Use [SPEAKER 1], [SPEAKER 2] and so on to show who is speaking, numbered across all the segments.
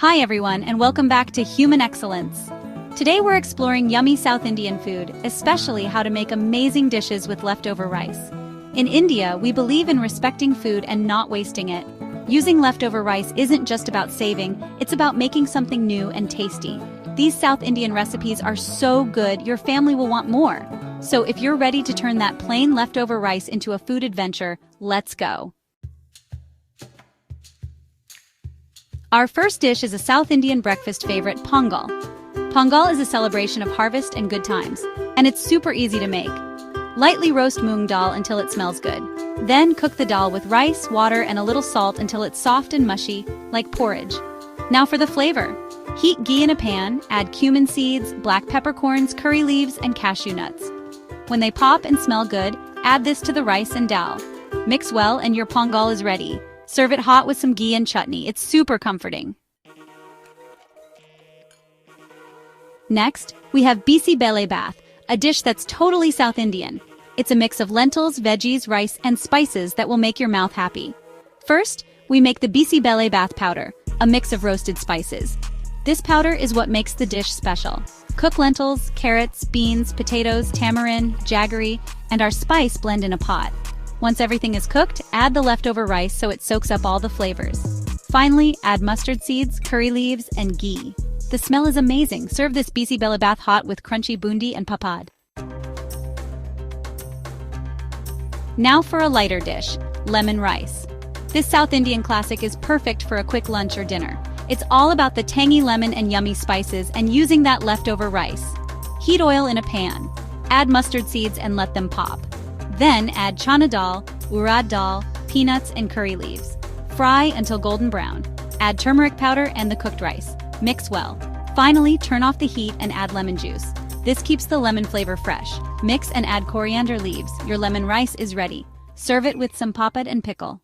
[SPEAKER 1] Hi everyone, and welcome back to Human Excellence. Today we're exploring yummy South Indian food, especially how to make amazing dishes with leftover rice. In India, we believe in respecting food and not wasting it. Using leftover rice isn't just about saving, it's about making something new and tasty. These South Indian recipes are so good, your family will want more. So if you're ready to turn that plain leftover rice into a food adventure, let's go. Our first dish is a South Indian breakfast favorite, Pongal. Pongal is a celebration of harvest and good times, and it's super easy to make. Lightly roast moong dal until it smells good. Then cook the dal with rice, water, and a little salt until it's soft and mushy, like porridge. Now for the flavor. Heat ghee in a pan, add cumin seeds, black peppercorns, curry leaves, and cashew nuts. When they pop and smell good, add this to the rice and dal. Mix well and your Pongal is ready. Serve it hot with some ghee and chutney. It's super comforting. Next, we have Bisi bele bath, a dish that's totally South Indian. It's a mix of lentils, veggies, rice, and spices that will make your mouth happy. First, we make the Bisi bele bath powder, a mix of roasted spices. This powder is what makes the dish special. Cook lentils, carrots, beans, potatoes, tamarind, jaggery, and our spice blend in a pot. Once everything is cooked, add the leftover rice so it soaks up all the flavors. Finally, add mustard seeds, curry leaves, and ghee. The smell is amazing. Serve this Bisi bele bath hot with crunchy bundi and papad. Now for a lighter dish, lemon rice. This South Indian classic is perfect for a quick lunch or dinner. It's all about the tangy lemon and yummy spices and using that leftover rice. Heat oil in a pan. Add mustard seeds and let them pop. Then add chana dal, urad dal, peanuts, and curry leaves. Fry until golden brown. Add turmeric powder and the cooked rice. Mix well. Finally, turn off the heat and add lemon juice. This keeps the lemon flavor fresh. Mix and add coriander leaves. Your lemon rice is ready. Serve it with some papad and pickle.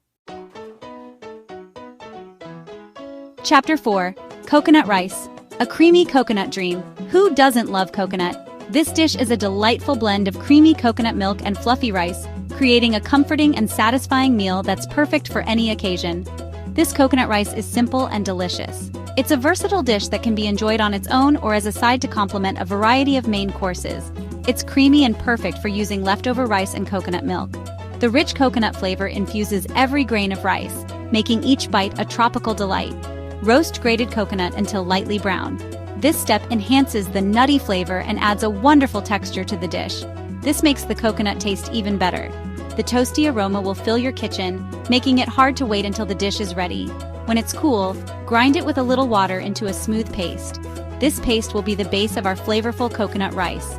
[SPEAKER 1] Chapter 4. Coconut rice. A creamy coconut dream. Who doesn't love coconut? This dish is a delightful blend of creamy coconut milk and fluffy rice, creating a comforting and satisfying meal that's perfect for any occasion. This coconut rice is simple and delicious. It's a versatile dish that can be enjoyed on its own or as a side to complement a variety of main courses. It's creamy and perfect for using leftover rice and coconut milk. The rich coconut flavor infuses every grain of rice, making each bite a tropical delight. Roast grated coconut until lightly brown. This step enhances the nutty flavor and adds a wonderful texture to the dish. This makes the coconut taste even better. The toasty aroma will fill your kitchen, making it hard to wait until the dish is ready. When it's cool, grind it with a little water into a smooth paste. This paste will be the base of our flavorful coconut rice.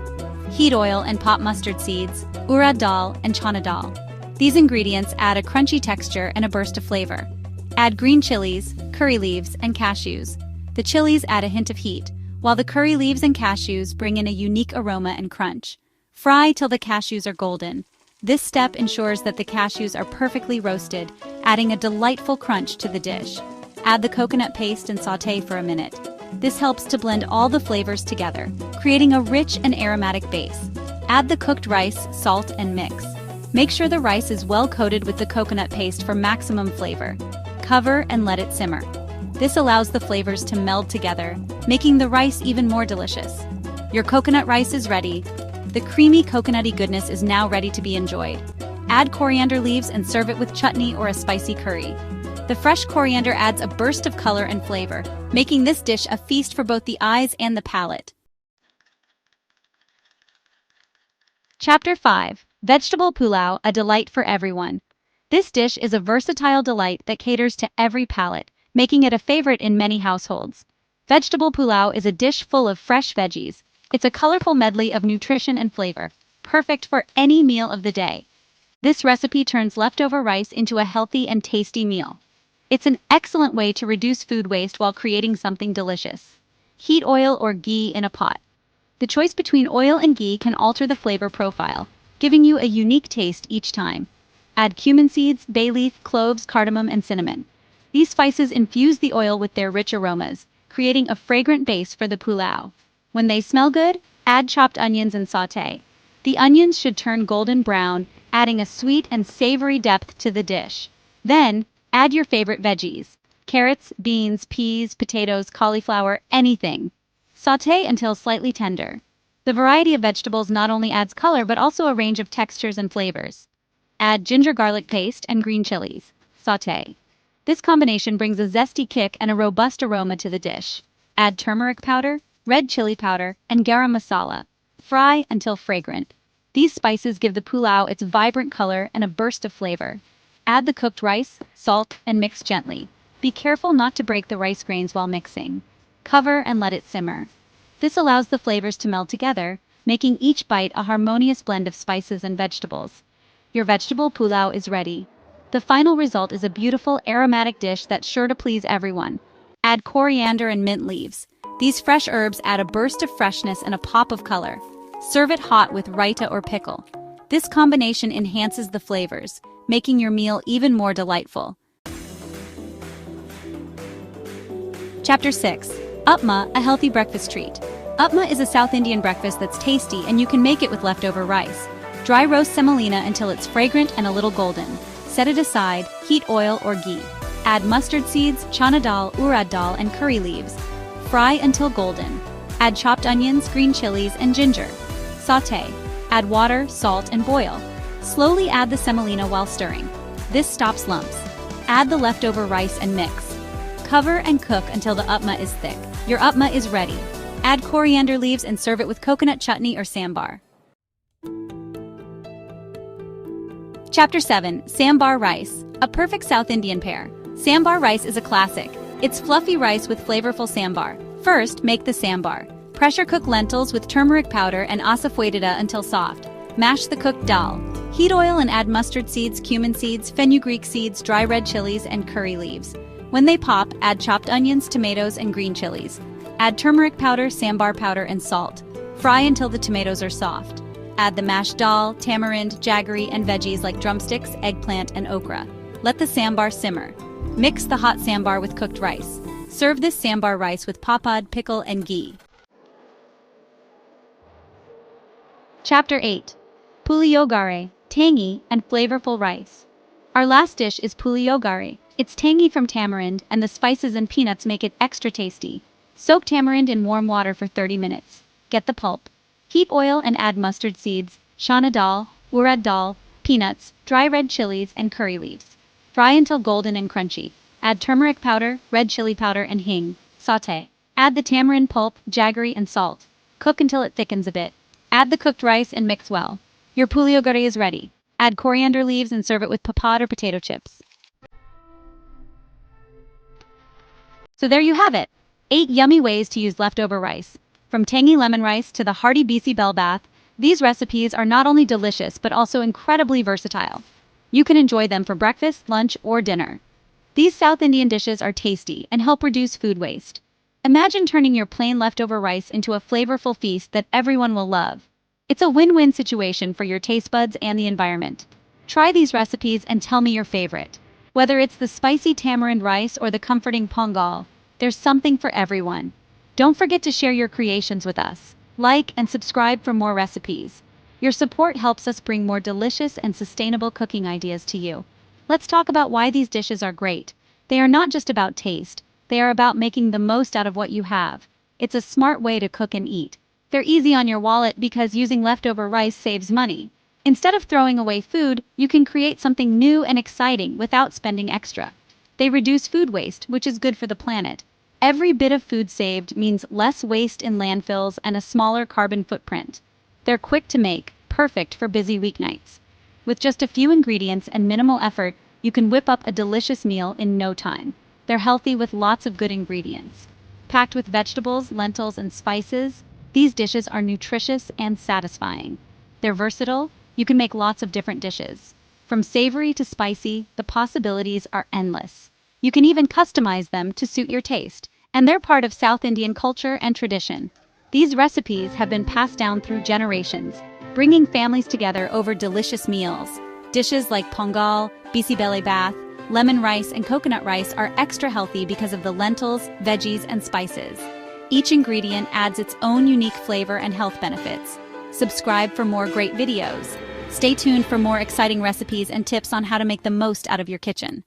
[SPEAKER 1] Heat oil and pop mustard seeds, urad dal, and chana dal. These ingredients add a crunchy texture and a burst of flavor. Add green chilies, curry leaves, and cashews. The chilies add a hint of heat, while the curry leaves and cashews bring in a unique aroma and crunch. Fry till the cashews are golden. This step ensures that the cashews are perfectly roasted, adding a delightful crunch to the dish. Add the coconut paste and sauté for a minute. This helps to blend all the flavors together, creating a rich and aromatic base. Add the cooked rice, salt, and mix. Make sure the rice is well coated with the coconut paste for maximum flavor. Cover and let it simmer. This allows the flavors to meld together, making the rice even more delicious. Your coconut rice is ready. The creamy coconutty goodness is now ready to be enjoyed. Add coriander leaves and serve it with chutney or a spicy curry. The fresh coriander adds a burst of color and flavor, making this dish a feast for both the eyes and the palate. Chapter 5. Vegetable pulao, a delight for everyone. This dish is a versatile delight that caters to every palate, making it a favorite in many households. Vegetable pulao is a dish full of fresh veggies. It's a colorful medley of nutrition and flavor, perfect for any meal of the day. This recipe turns leftover rice into a healthy and tasty meal. It's an excellent way to reduce food waste while creating something delicious. Heat oil or ghee in a pot. The choice between oil and ghee can alter the flavor profile, giving you a unique taste each time. Add cumin seeds, bay leaf, cloves, cardamom, and cinnamon. These spices infuse the oil with their rich aromas, creating a fragrant base for the pulao. When they smell good, add chopped onions and sauté. The onions should turn golden brown, adding a sweet and savory depth to the dish. Then, add your favorite veggies. Carrots, beans, peas, potatoes, cauliflower, anything. Sauté until slightly tender. The variety of vegetables not only adds color but also a range of textures and flavors. Add ginger garlic paste and green chilies. Sauté. This combination brings a zesty kick and a robust aroma to the dish. Add turmeric powder, red chili powder, and garam masala. Fry until fragrant. These spices give the pulao its vibrant color and a burst of flavor. Add the cooked rice, salt, and mix gently. Be careful not to break the rice grains while mixing. Cover and let it simmer. This allows the flavors to meld together, making each bite a harmonious blend of spices and vegetables. Your vegetable pulao is ready. The final result is a beautiful aromatic dish that's sure to please everyone. Add coriander and mint leaves. These fresh herbs add a burst of freshness and a pop of color. Serve it hot with raita or pickle. This combination enhances the flavors, making your meal even more delightful. Chapter 6. Upma, a healthy breakfast treat. Upma is a South Indian breakfast that's tasty and you can make it with leftover rice. Dry roast semolina until it's fragrant and a little golden. Set it aside, heat oil or ghee. Add mustard seeds, chana dal, urad dal, and curry leaves. Fry until golden. Add chopped onions, green chilies, and ginger. Sauté. Add water, salt, and boil. Slowly add the semolina while stirring. This stops lumps. Add the leftover rice and mix. Cover and cook until the upma is thick. Your upma is ready. Add coriander leaves and serve it with coconut chutney or sambar. Chapter 7. Sambar rice, a perfect South Indian pair. Sambar rice is a classic. It's fluffy rice with flavorful sambar. First, make the sambar. Pressure cook lentils with turmeric powder and asafoetida until soft. Mash the cooked dal. Heat oil and add mustard seeds, cumin seeds, fenugreek seeds, dry red chilies, and curry leaves. When they pop, add chopped onions, tomatoes, and green chilies. Add turmeric powder, sambar powder, and salt. Fry until the tomatoes are soft. Add the mashed dal, tamarind, jaggery, and veggies like drumsticks, eggplant, and okra. Let the sambar simmer. Mix the hot sambar with cooked rice. Serve this sambar rice with pappad, pickle, and ghee. Chapter 8. Puliyogare, tangy and flavorful rice. Our last dish is puliyogare. It's tangy from tamarind, and the spices and peanuts make it extra tasty. Soak tamarind in warm water for 30 minutes. Get the pulp. Heat oil and add mustard seeds, chana dal, urad dal, peanuts, dry red chilies, and curry leaves. Fry until golden and crunchy. Add turmeric powder, red chili powder, and hing. Sauté. Add the tamarind pulp, jaggery, and salt. Cook until it thickens a bit. Add the cooked rice and mix well. Your puliyogare is ready. Add coriander leaves and serve it with pappad or potato chips. So there you have it. 8 yummy ways to use leftover rice. From tangy lemon rice to the hearty Bisi bell bath, these recipes are not only delicious but also incredibly versatile. You can enjoy them for breakfast, lunch, or dinner. These South Indian dishes are tasty and help reduce food waste. Imagine turning your plain leftover rice into a flavorful feast that everyone will love. It's a win-win situation for your taste buds and the environment. Try these recipes and tell me your favorite. Whether it's the spicy tamarind rice or the comforting Pongal, there's something for everyone. Don't forget to share your creations with us. Like and subscribe for more recipes. Your support helps us bring more delicious and sustainable cooking ideas to you. Let's talk about why these dishes are great. They are not just about taste, they are about making the most out of what you have. It's a smart way to cook and eat. They're easy on your wallet because using leftover rice saves money. Instead of throwing away food, you can create something new and exciting without spending extra. They reduce food waste, which is good for the planet. Every bit of food saved means less waste in landfills and a smaller carbon footprint. They're quick to make, perfect for busy weeknights. With just a few ingredients and minimal effort, you can whip up a delicious meal in no time. They're healthy with lots of good ingredients. Packed with vegetables, lentils, and spices, these dishes are nutritious and satisfying. They're versatile. You can make lots of different dishes. From savory to spicy, the possibilities are endless. You can even customize them to suit your taste, and they're part of South Indian culture and tradition. These recipes have been passed down through generations, bringing families together over delicious meals. Dishes like Pongal, Bisi bele bath, lemon rice, and coconut rice are extra healthy because of the lentils, veggies, and spices. Each ingredient adds its own unique flavor and health benefits. Subscribe for more great videos. Stay tuned for more exciting recipes and tips on how to make the most out of your kitchen.